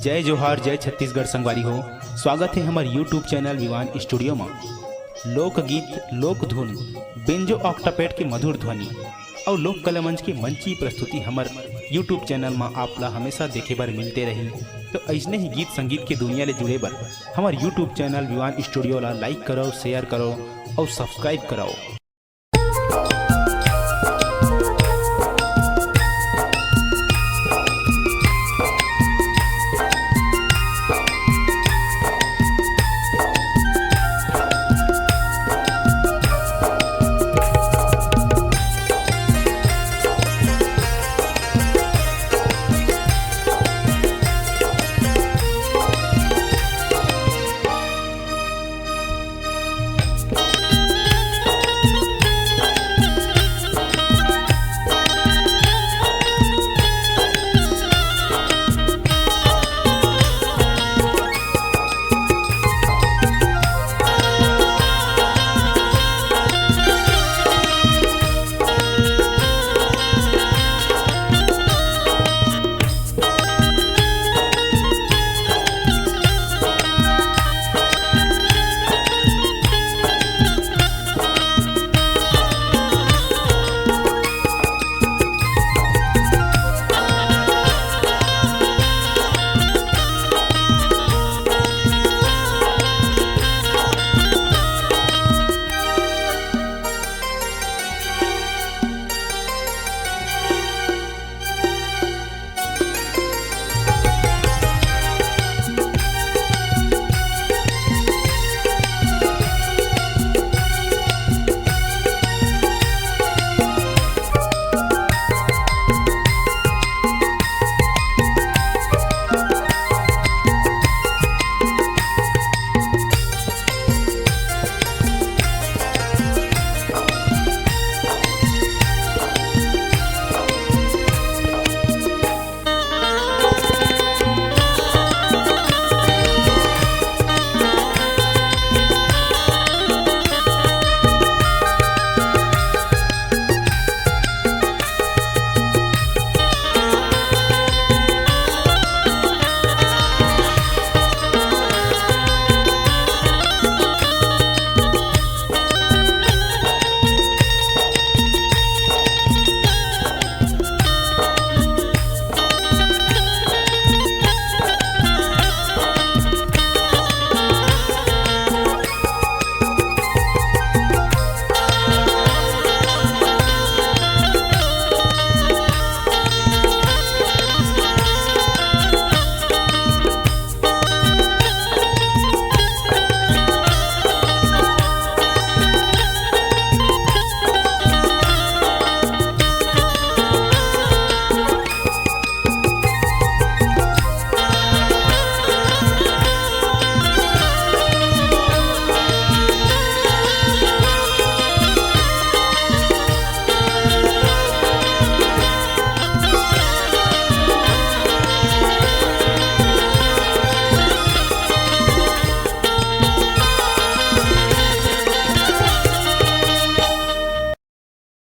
जय जोहार जय छत्तीसगढ़ संगवारी हो। स्वागत है हमारे यूट्यूब चैनल विवान स्टूडियो में। लोकगीत लोक धुन बेंजो ऑक्टापेड के मधुर ध्वनि और लोक कला मंच की मंची प्रस्तुति हमारे यूट्यूब चैनल में आपला हमेशा देखे बर मिलते रही। तो ऐसने ही गीत संगीत के दुनिया ले जुड़े बर हमारे यूट्यूब चैनल विवान स्टूडियो ला लाइक करो, शेयर करो और सब्सक्राइब करो।